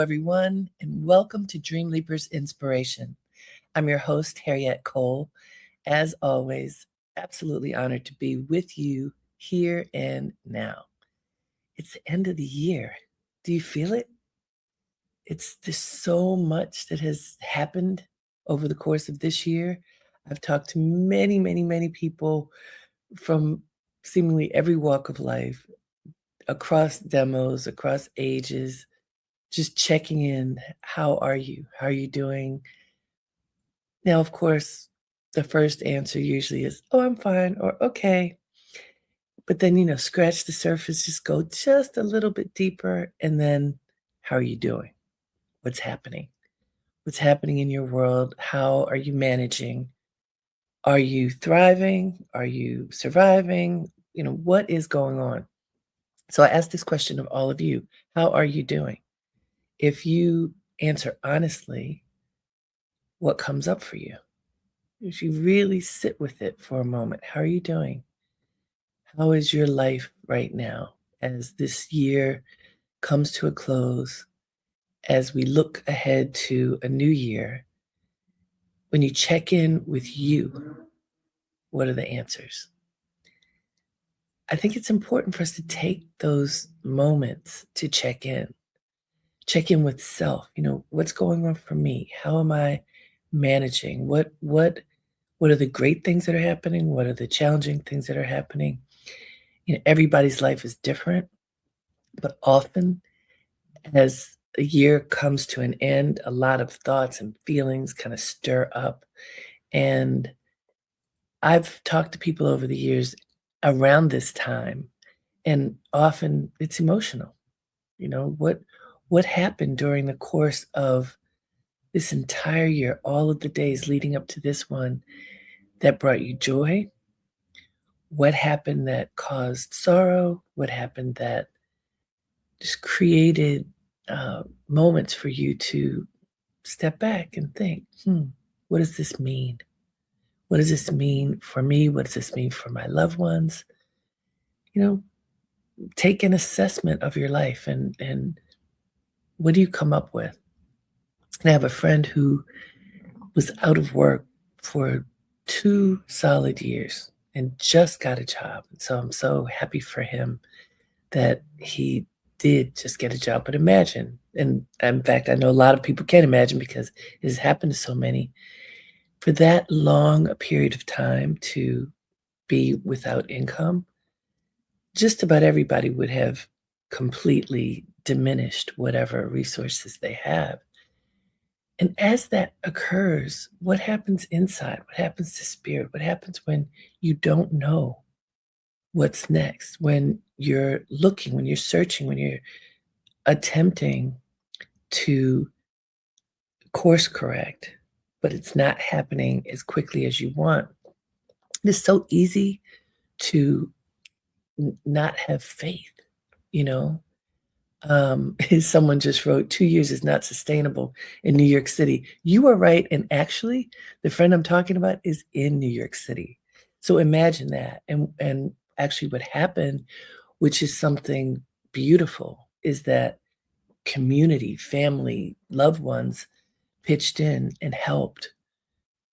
everyone, and welcome to Dreamleapers Inspiration. I'm your host, Harriet Cole. As always, absolutely honored to be with you here and now. It's the end of the year. Do you feel it? There's so much that has happened over the course of this year. I've talked to many, many, many people from seemingly every walk of life, across demos, across ages, just checking in. How are you? How are you doing? Now, of course, the first answer usually is, oh, I'm fine, or okay. But then, scratch the surface, just go just a little bit deeper. And then, how are you doing? What's happening? What's happening in your world? How are you managing? Are you thriving? Are you surviving? What is going on? So I asked this question of all of you. How are you doing? If you answer honestly, what comes up for you? If you really sit with it for a moment, how are you doing? How is your life right now as this year comes to a close, as we look ahead to a new year? When you check in with you, what are the answers? I think it's important for us to take those moments to check in with self. What's going on for me? How am I managing? What are the great things that are happening? What are the challenging things that are happening? Everybody's life is different, but often as a year comes to an end, a lot of thoughts and feelings kind of stir up. And I've talked to people over the years around this time, and often it's emotional. What happened during the course of this entire year, all of the days leading up to this one, that brought you joy? What happened that caused sorrow? What happened that just created moments for you to step back and think, what does this mean? What does this mean for me? What does this mean for my loved ones? Take an assessment of your life and what do you come up with? And I have a friend who was out of work for 2 solid years and just got a job. And so I'm so happy for him that he did just get a job. But imagine, and in fact, I know a lot of people can't imagine because it has happened to so many, for that long a period of time to be without income. Just about everybody would have completely diminished whatever resources they have. And as that occurs, what happens inside? What happens to spirit? What happens when you don't know what's next? When you're looking, when you're searching, when you're attempting to course correct, but it's not happening as quickly as you want. It's so easy to not have faith, you know? Someone just wrote, 2 years is not sustainable in New York City. You are right. And actually, the friend I'm talking about is in New York City. So imagine that. And actually what happened, which is something beautiful, is that community, family, loved ones pitched in and helped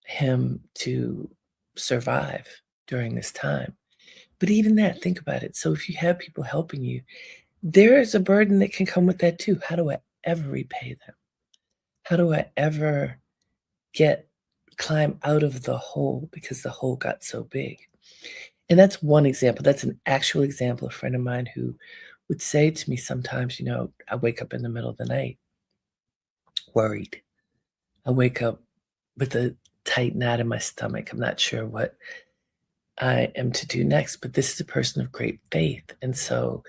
him to survive during this time. But even that, think about it. So if you have people helping you, there is a burden that can come with that too. How do I ever repay them? How do I ever climb out of the hole because the hole got so big? And that's one example. That's an actual example. A friend of mine who would say to me sometimes, I wake up in the middle of the night worried. I wake up with a tight knot in my stomach. I'm not sure what I am to do next, but this is a person of great faith. And so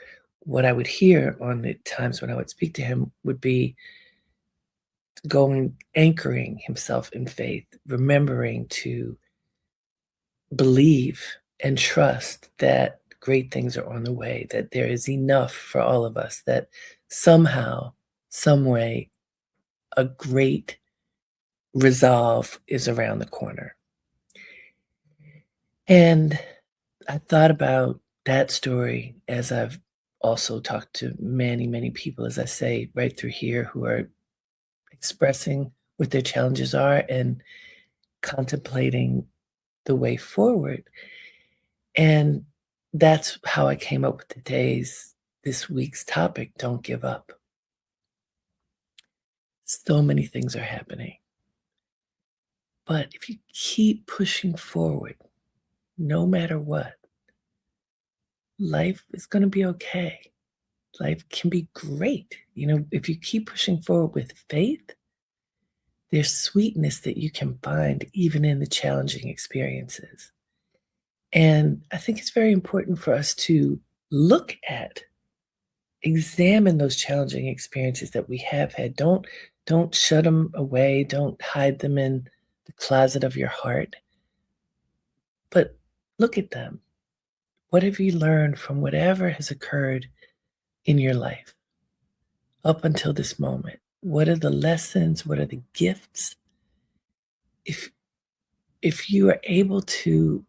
what I would hear on the times when I would speak to him would be anchoring himself in faith, remembering to believe and trust that great things are on the way, that there is enough for all of us, that somehow, some way, a great resolve is around the corner. And I thought about that story as I've also talked to many, many people, as I say, right through here who are expressing what their challenges are and contemplating the way forward. And that's how I came up with this week's topic, don't give up. So many things are happening. But if you keep pushing forward, no matter what, life is going to be okay. Life can be great. If you keep pushing forward with faith, there's sweetness that you can find even in the challenging experiences. And I think it's very important for us to look at, examine those challenging experiences that we have had. Don't shut them away. Don't hide them in the closet of your heart. But look at them. What have you learned from whatever has occurred in your life up until this moment? What are the lessons? What are the gifts? If you are able to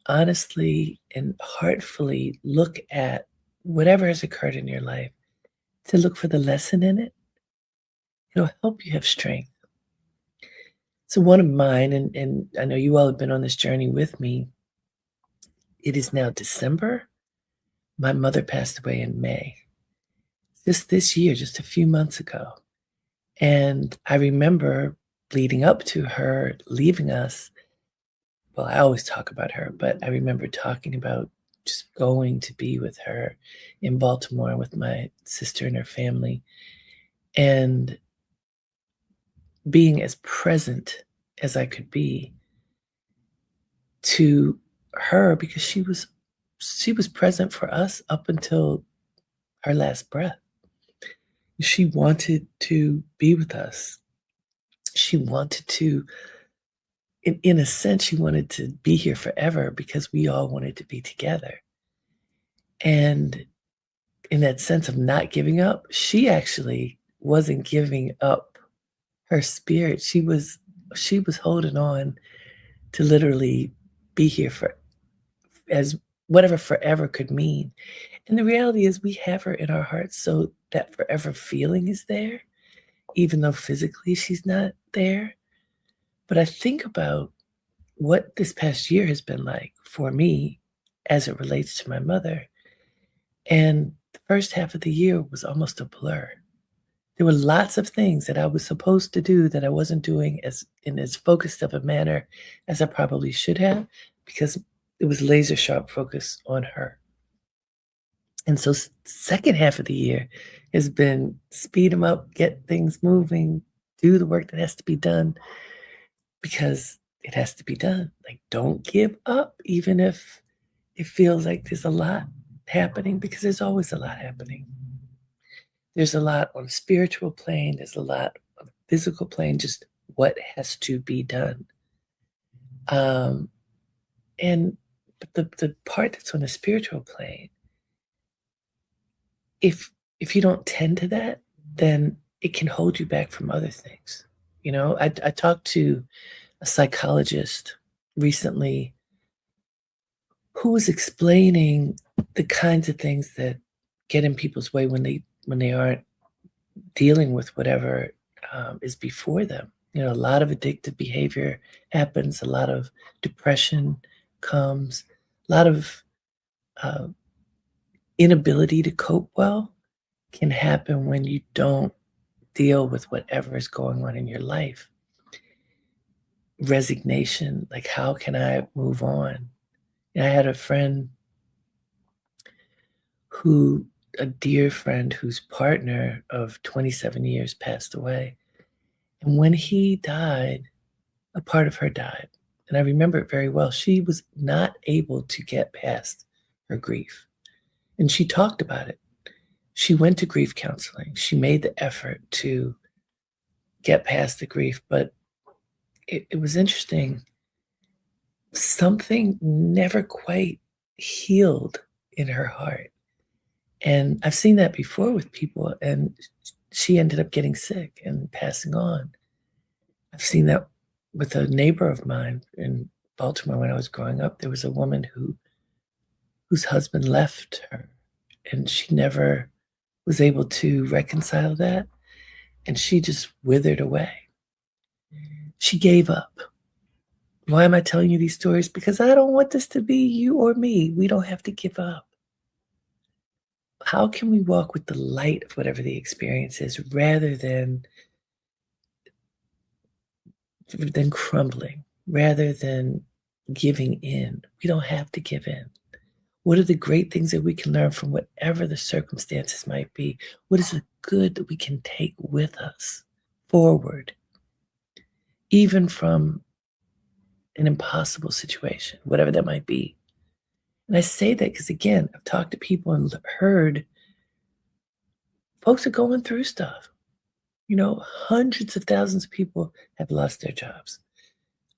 honestly and heartfully look at whatever has occurred in your life, to look for the lesson in it, it'll help you have strength. So one of mine, and I know you all have been on this journey with me, it is now December. My mother passed away in May. Just this year, just a few months ago. And I remember leading up to her leaving us. Well, I always talk about her, but I remember talking about just going to be with her in Baltimore with my sister and her family and being as present as I could be to her because she was present for us up until her last breath. She wanted to be with us. She wanted to, in a sense, she wanted to be here forever because we all wanted to be together. And in that sense of not giving up, she actually wasn't giving up her spirit. She was holding on to literally be here for as whatever forever could mean. And the reality is we have her in our hearts, so that forever feeling is there, even though physically she's not there. But I think about what this past year has been like for me as it relates to my mother. And the first half of the year was almost a blur. There were lots of things that I was supposed to do that I wasn't doing as focused of a manner as I probably should have because it was laser sharp focus on her. And so second half of the year has been speed them up, get things moving, do the work that has to be done because it has to be done. Like, don't give up, even if it feels like there's a lot happening, because there's always a lot happening. There's a lot on a spiritual plane, there's a lot on a physical plane, just what has to be done. Um, and but the part that's on the spiritual plane, if you don't tend to that, then it can hold you back from other things. I talked to a psychologist recently who was explaining the kinds of things that get in people's way when they aren't dealing with whatever is before them. A lot of addictive behavior happens, a lot of depression comes, a lot of uh, inability to cope well can happen when you don't deal with whatever is going on in your life. Resignation, like, how can I move on? I had a friend a dear friend whose partner of 27 years passed away. And when he died, a part of her died. And I remember it very well. She was not able to get past her grief. And she talked about it. She went to grief counseling. She made the effort to get past the grief, but it was interesting. Something never quite healed in her heart. And I've seen that before with people, and she ended up getting sick and passing on. I've seen that with a neighbor of mine in Baltimore when I was growing up. There was a woman whose husband left her, and she never was able to reconcile that, and she just withered away. She gave up. Why am I telling you these stories? Because I don't want this to be you or me. We don't have to give up. How can we walk with the light of whatever the experience is rather than crumbling, rather than giving in? We don't have to give in. What are the great things that we can learn from whatever the circumstances might be? What is the good that we can take with us forward, even from an impossible situation, whatever that might be? And I say that because, again, I've talked to people and heard folks are going through stuff. Hundreds of thousands of people have lost their jobs.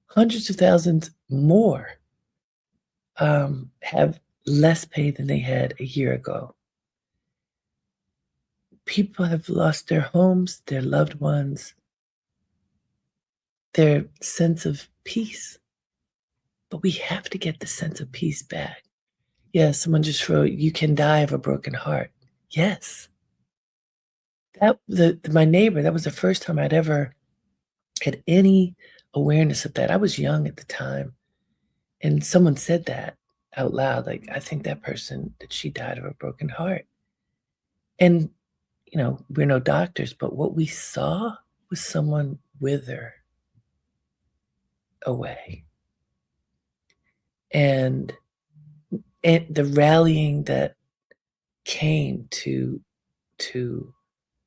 Hundreds of thousands more have less pay than they had a year ago. People have lost their homes, their loved ones, their sense of peace. But we have to get the sense of peace back. Yeah, someone just wrote, "You can die of a broken heart." Yes. My neighbor, that was the first time I'd ever had any awareness of that. I was young at the time, and someone said that out loud, like, "I think that she died of a broken heart." And, we're no doctors, but what we saw was someone wither away. And the rallying that came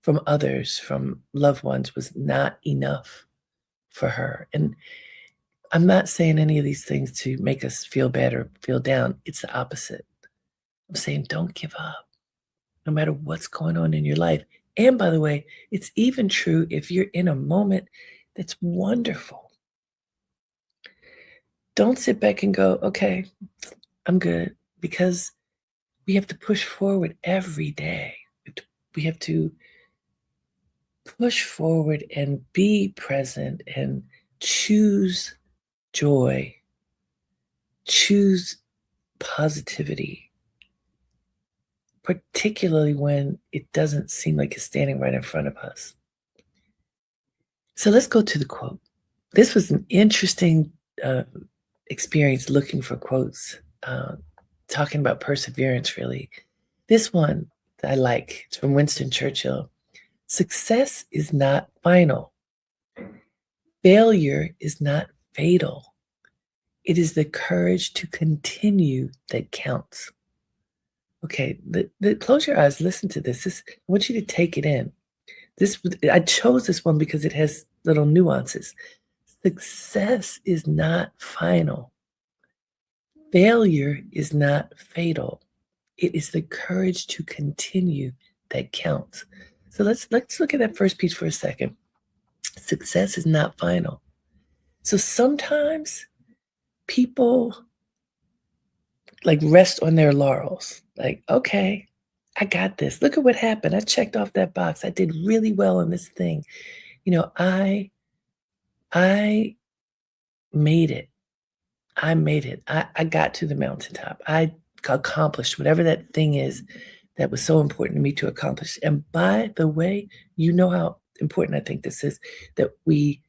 from others, from loved ones, was not enough for her. And I'm not saying any of these things to make us feel bad or feel down. It's the opposite. I'm saying don't give up, no matter what's going on in your life. And by the way, it's even true if you're in a moment that's wonderful. Don't sit back and go, "Okay, I'm good," because we have to push forward every day. We have to push forward and be present and choose joy, choose positivity, particularly when it doesn't seem like it's standing right in front of us. So let's go to the quote. This was an interesting experience looking for quotes, talking about perseverance, really. This one I like. It's from Winston Churchill. "Success is not final. Failure is not fatal. It is the courage to continue that counts." Okay, close your eyes, listen to this. I want you to take it in. I chose this one because it has little nuances. Success is not final. Failure is not fatal. It is the courage to continue that counts. So let's look at that first piece for a second. Success is not final. So sometimes people like rest on their laurels. Like, "Okay, I got this. Look at what happened. I checked off that box. I did really well on this thing. I made it. I made it. I got to the mountaintop. I accomplished whatever that thing is that was so important to me to accomplish." And by the way, you know how important I think this is, that we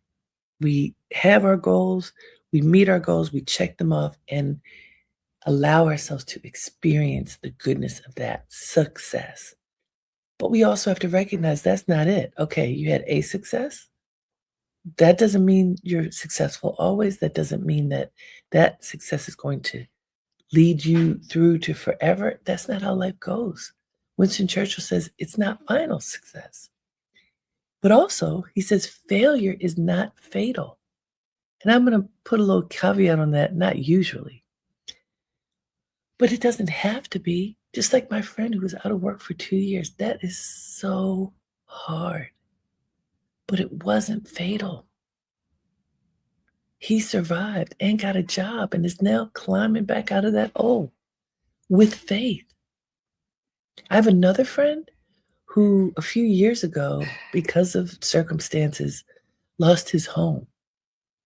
have our goals, we meet our goals, we check them off, and allow ourselves to experience the goodness of that success. But we also have to recognize that's not it. Okay, you had a success. That doesn't mean you're successful always. That doesn't mean that success is going to lead you through to forever. That's not how life goes. Winston Churchill says it's not final success. But also, he says failure is not fatal. And I'm going to put a little caveat on that, not usually. But it doesn't have to be. Just like my friend who was out of work for 2 years. That is so hard. But it wasn't fatal. He survived and got a job and is now climbing back out of that hole with faith. I have another friend who a few years ago, because of circumstances, lost his home.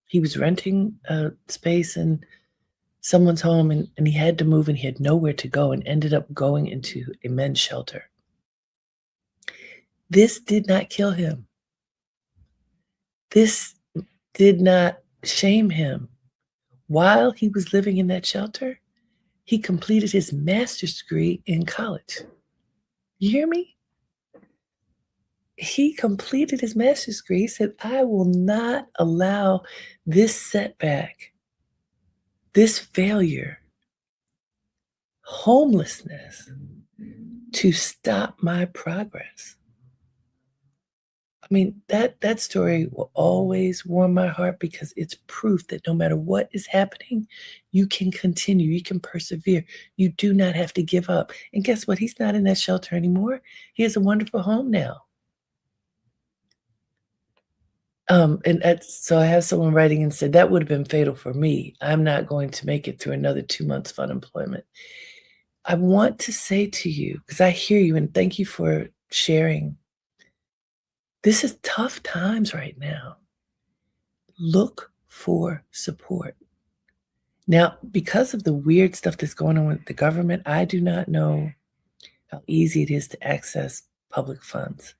He was renting a space, and someone's home and he had to move and he had nowhere to go and ended up going into a men's shelter. This did not kill him. This did not shame him. While he was living in that shelter, he completed his master's degree in college. You hear me? He completed his master's degree. He said, I will not allow this setback, this failure, homelessness to stop my progress. I mean, that story will always warm my heart because it's proof that no matter what is happening, you can continue, you can persevere. You do not have to give up. And guess what? He's not in that shelter anymore. He has a wonderful home now. And that's so I have someone writing and said, "That would have been fatal for me. I'm not going to make it through another 2 months of unemployment." I want to say to you, because I hear you and thank you for sharing. This is tough times right now. Look for support. Now, because of the weird stuff that's going on with the government, I do not know how easy it is to access public funds.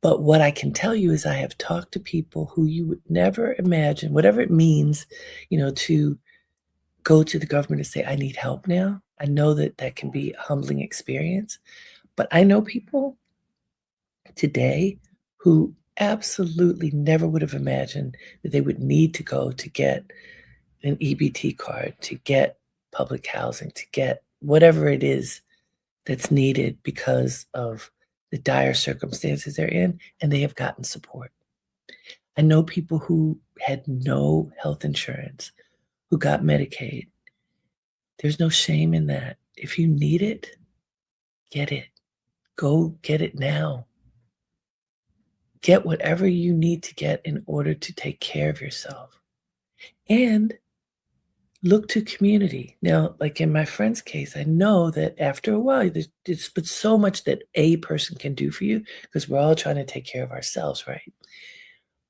But what I can tell you is I have talked to people who you would never imagine, whatever it means, to go to the government and say, I need help now. I know that that can be a humbling experience, but I know people today who absolutely never would have imagined that they would need to go to get an EBT card, to get public housing, to get whatever it is that's needed because of the dire circumstances they're in, and they have gotten support. I know people who had no health insurance, who got Medicaid. There's no shame in that. If you need it, get it. Go get it now. Get whatever you need to get in order to take care of yourself. And look to community. Now, like in my friend's case, I know that after a while, there's but so much that a person can do for you because we're all trying to take care of ourselves, right?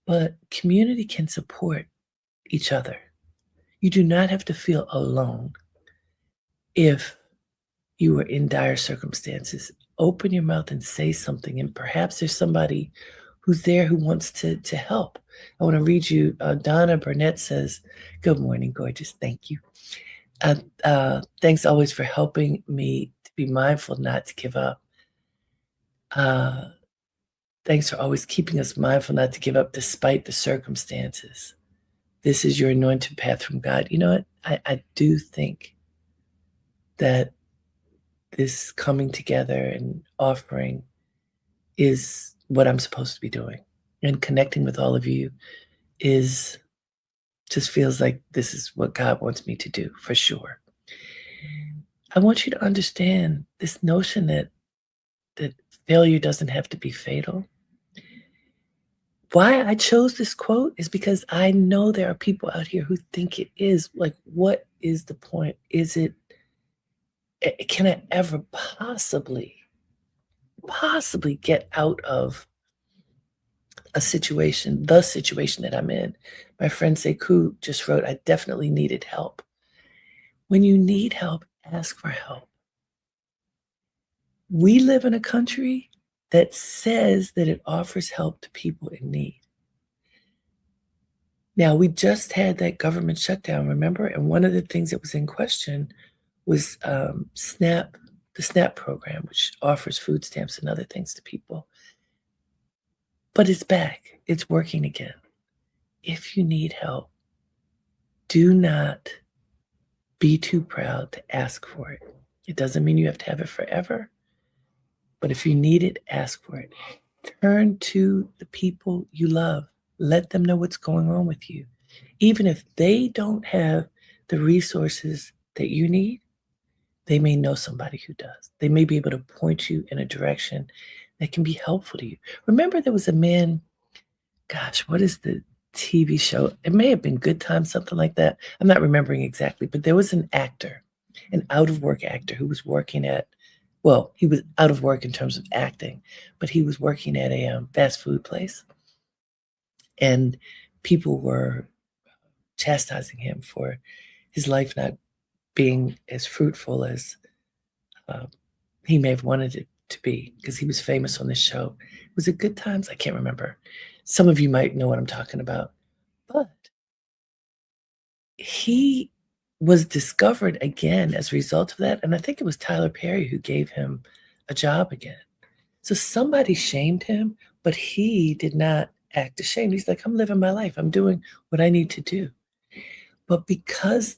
But community can support each other. You do not have to feel alone if you are in dire circumstances. Open your mouth and say something, and perhaps there's somebody who's there who wants to help. I want to read you. Donna Burnett says, "Good morning, gorgeous. Thank you. Thanks always for helping me to be mindful not to give up. Uh, thanks for always keeping us mindful not to give up despite the circumstances. This is your anointed path from God." You know what? I do think that this coming together and offering is what I'm supposed to be doing. And connecting with all of you is just feels like this is what God wants me to do for sure. I want you to understand this notion that failure doesn't have to be fatal. Why I chose this quote is because I know there are people out here who think it is. Like, what is the point? Is it, can I ever possibly get out of the situation that I'm in? My friend Sekou just wrote, I definitely needed help. When you need help, ask for help. We live in a country that says that it offers help to people in need. Now, we just had that government shutdown, remember? And one of the things that was in question was SNAP, the SNAP program, which offers food stamps and other things to people. But it's back. It's working again. If you need help, do not be too proud to ask for it. It doesn't mean you have to have it forever, but if you need it, ask for it. Turn to the people you love. Let them know what's going on with you. Even if they don't have the resources that you need, they may know somebody who does. They may be able to point you in a direction that can be helpful to you. Remember, there was a man, gosh, what is the TV show? It may have been Good Time, something like that. I'm not remembering exactly, but there was an actor, an out of work actor who was working at, well, he was out of work in terms of acting, but he was working at a fast food place. And people were chastising him for his life not being as fruitful as uh, he may have wanted it to be because he was famous on this show. Was it Good Times? I can't remember. Some of you might know what I'm talking about. But he was discovered again as a result of that, and I think it was Tyler Perry who gave him a job again. So somebody shamed him, but he did not act ashamed. He's like, "I'm living my life. I'm doing what I need to do." But because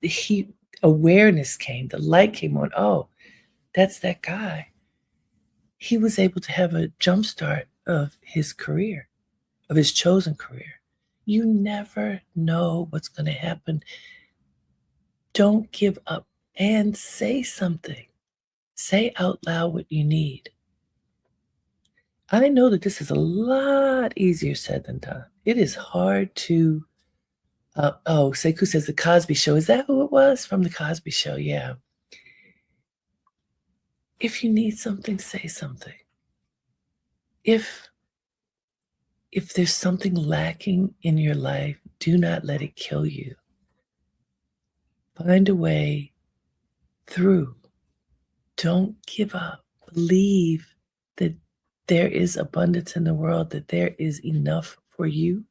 he awareness came, the light came on, "Oh, that's that guy." He was able to have a jump start of his career, of his chosen career. You never know what's gonna happen. Don't give up and say something. Say out loud what you need. I know that this is a lot easier said than done. It is hard to, oh, Sekou says The Cosby Show. Is that who it was from The Cosby Show? Yeah. If you need something, say something. If there's something lacking in your life, do not let it kill you. Find a way through. Don't give up. Believe that there is abundance in the world, that there is enough for you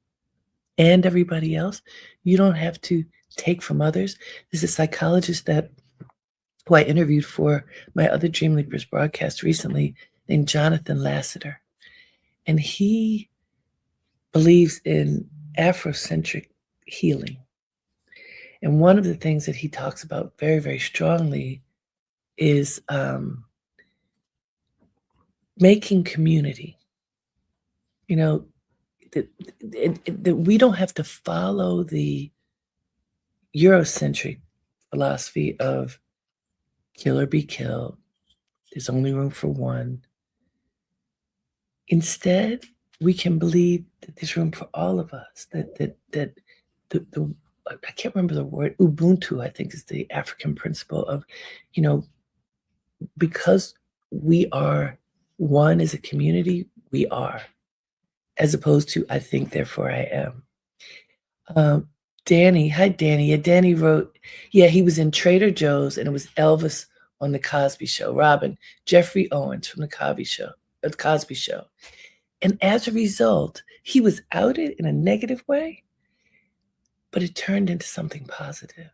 and everybody else. You don't have to take from others. There's a psychologist who I interviewed for my other Dreamleapers broadcast recently named Jonathan Lasseter. And he believes in Afrocentric healing. And one of the things that he talks about very, very strongly is making community. You know, that we don't have to follow the Eurocentric philosophy of kill or be killed. There's only room for one. Instead, we can believe that there's room for all of us. That the I can't remember the word, Ubuntu, I think is the African principle of, you know, because we are one as a community, we are, as opposed to I think, therefore I am. Danny, hi Danny. Yeah, Danny wrote, yeah, he was in Trader Joe's and it was Elvis on the Cosby Show. Robin, Jeffrey Owens from the Cosby Show. And as a result, he was outed in a negative way, but it turned into something positive.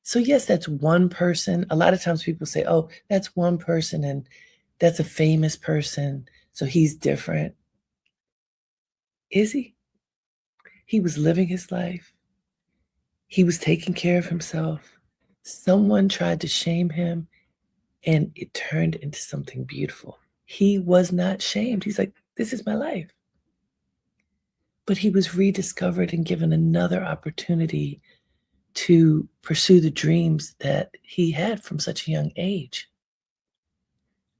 So yes, that's one person. A lot of times people say, oh, that's one person and that's a famous person, so he's different. Is he? He was living his life. He was taking care of himself. Someone tried to shame him and it turned into something beautiful. He was not shamed. He's like, this is my life. But he was rediscovered and given another opportunity to pursue the dreams that he had from such a young age.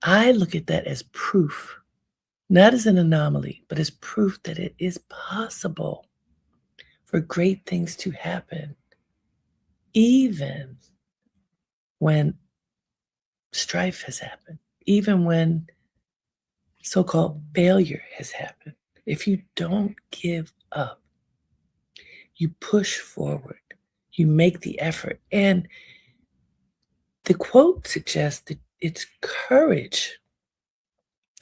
I look at that as proof, not as an anomaly, but as proof that it is possible for great things to happen, even when strife has happened, even when so-called failure has happened. If you don't give up, you push forward, you make the effort. And the quote suggests that it's courage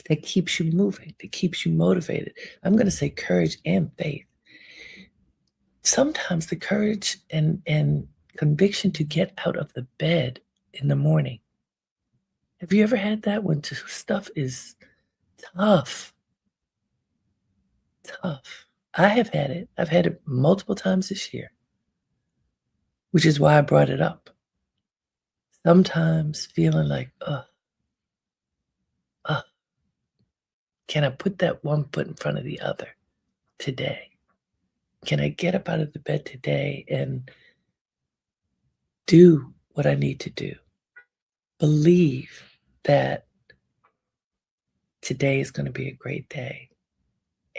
that keeps you moving, that keeps you motivated. I'm going to say courage and faith. Sometimes the courage and conviction to get out of the bed in the morning. Have you ever had that when stuff is tough? Tough. I have had it. I've had it multiple times this year, which is why I brought it up. Sometimes feeling like, can I put that one foot in front of the other today? Can I get up out of the bed today and do what I need to do? Believe that today is going to be a great day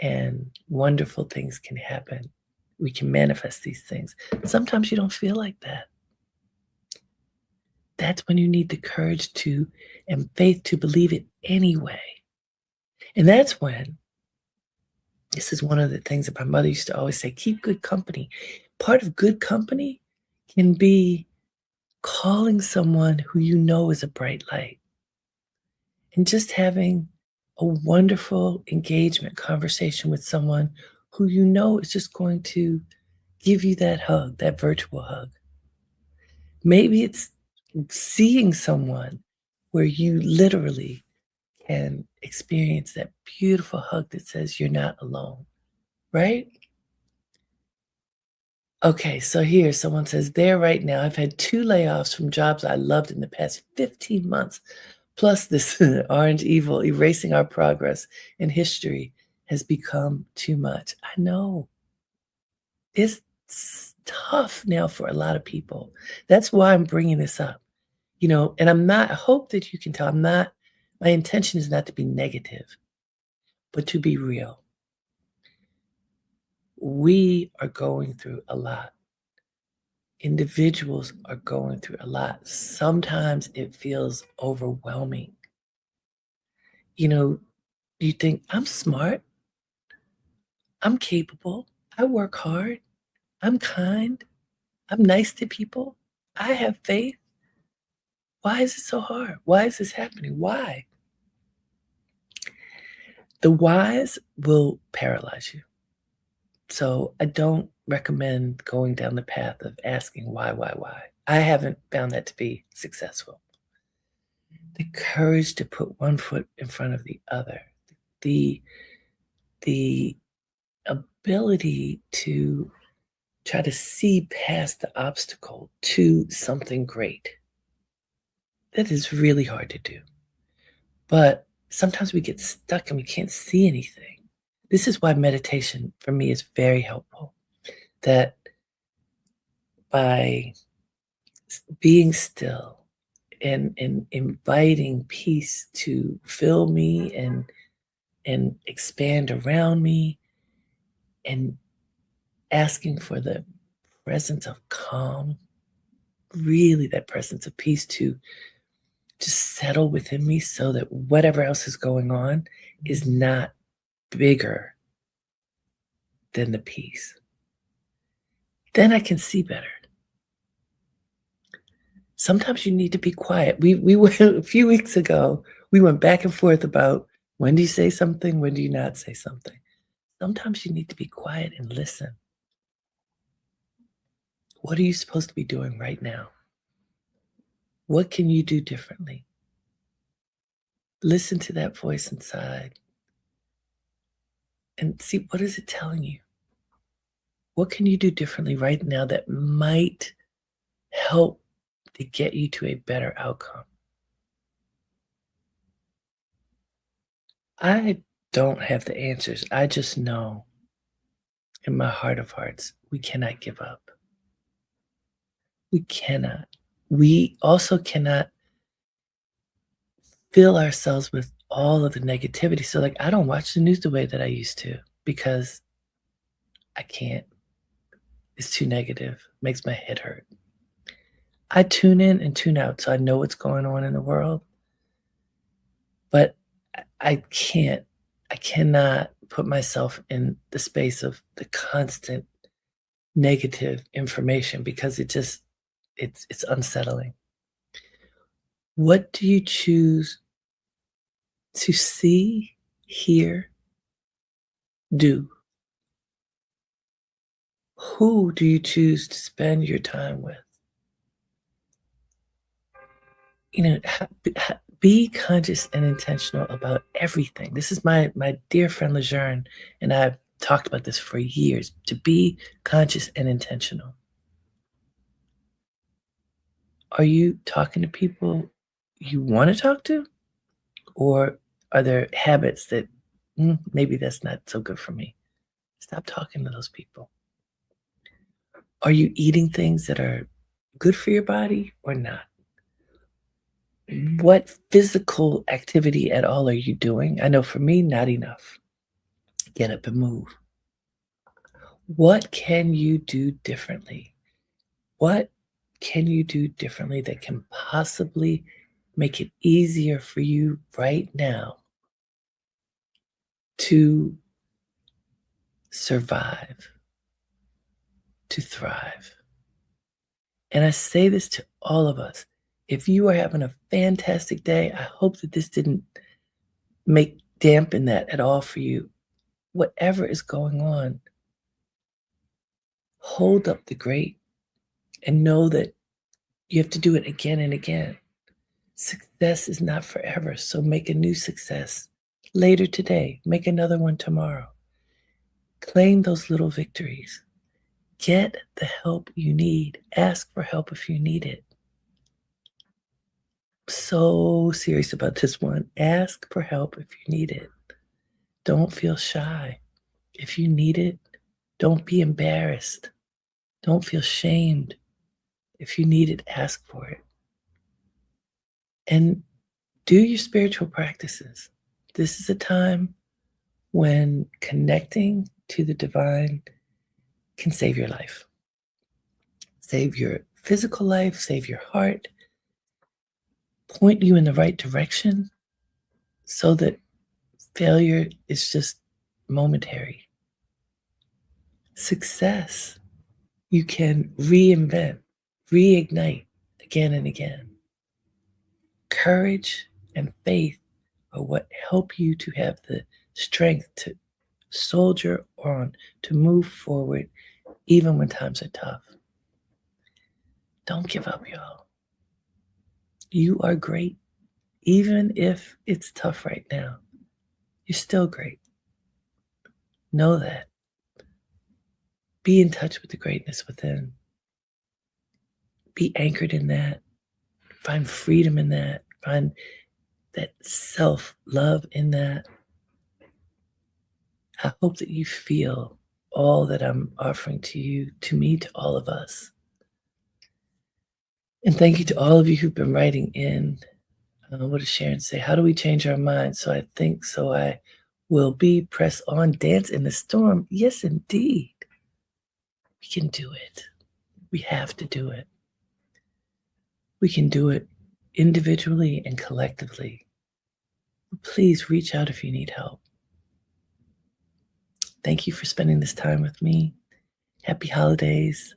and wonderful things can happen. We can manifest these things. Sometimes you don't feel like that. That's when you need the courage to and faith to believe it anyway. And that's when, this is one of the things that my mother used to always say, keep good company. Part of good company can be calling someone who you know is a bright light and just having a wonderful engagement conversation with someone who you know is just going to give you that hug, that virtual hug. Maybe it's seeing someone where you literally can experience that beautiful hug that says you're not alone, right? Okay, so here someone says, there right now, I've had 2 layoffs from jobs I loved in the past 15 months. Plus, this orange evil erasing our progress in history has become too much. I know. It's tough now for a lot of people. That's why I'm bringing this up, and I hope that you can tell my intention is not to be negative, but to be real. We are going through a lot. Individuals are going through a lot. Sometimes it feels overwhelming. You know, you think, I'm smart, I'm capable, I work hard, I'm kind, I'm nice to people, I have faith. Why is it so hard? Why is this happening? Why? The whys will paralyze you. So I don't recommend going down the path of asking why. I haven't found that to be successful. The courage to put one foot in front of the other, the the ability to try to see past the obstacle to something great. That is really hard to do. But sometimes we get stuck and we can't see anything. This is why meditation for me is very helpful. That by being still and inviting peace to fill me and expand around me and asking for the presence of calm, really that presence of peace to just settle within me so that whatever else is going on is not bigger than the peace. Then I can see better. Sometimes you need to be quiet. We went a few weeks ago, we went back and forth about when do you say something, when do you not say something. Sometimes you need to be quiet and listen. What are you supposed to be doing right now? What can you do differently? Listen to that voice inside and see, what is it telling you? What can you do differently right now that might help to get you to a better outcome? I don't have the answers. I just know in my heart of hearts, we cannot give up. We cannot. We also cannot fill ourselves with all of the negativity. So, like, I don't watch the news the way that I used to because I can't. It's too negative, makes my head hurt. I tune in and tune out so I know what's going on in the world, but I can't. I cannot put myself in the space of the constant negative information because it's unsettling. What do you choose to see, hear, do? Who do you choose to spend your time with? Be conscious and intentional about everything. This is my dear friend Lejeune, and I've talked about this for years, to be conscious and intentional. Are you talking to people you wanna talk to? Or are there habits that, maybe that's not so good for me? Stop talking to those people. Are you eating things that are good for your body or not? What physical activity at all are you doing? I know for me, not enough. Get up and move. What can you do differently? What can you do differently that can possibly make it easier for you right now to survive, to thrive? And I say this to all of us. If you are having a fantastic day, I hope that this didn't dampen that at all for you. Whatever is going on, hold up the great and know that you have to do it again and again. Success is not forever, so make a new success later today. Make another one tomorrow. Claim those little victories. Get the help you need. Ask for help if you need it. So serious about this one. Ask for help if you need it. Don't feel shy. If you need it, don't be embarrassed. Don't feel shamed. If you need it, ask for it. And do your spiritual practices. This is a time when connecting to the divine can save your life. Save your physical life, save your heart, point you in the right direction so that failure is just momentary. Success, you can reinvent, reignite again and again. Courage and faith are what help you to have the strength to soldier on, to move forward, even when times are tough. Don't give up, y'all. You are great. Even if it's tough right now, you're still great. Know that. Be in touch with the greatness within. Be anchored in that. Find freedom in that. Find that self-love in that. I hope that you feel all that I'm offering to you, to me, to all of us. And thank you to all of you who've been writing in. What does Sharon say? How do we change our minds? So I think, so I will be, press on, dance in the storm. Yes, indeed. We can do it. We have to do it. We can do it individually and collectively. Please reach out if you need help. Thank you for spending this time with me. Happy holidays.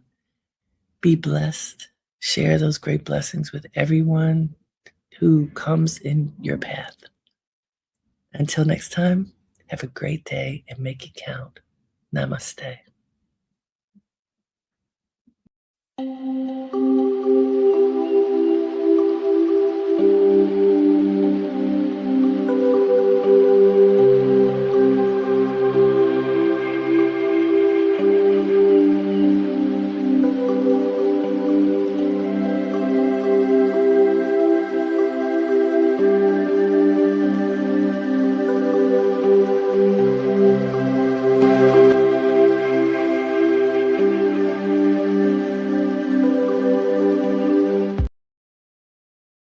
Be blessed. Share those great blessings with everyone who comes in your path. Until next time, have a great day and make it count. Namaste.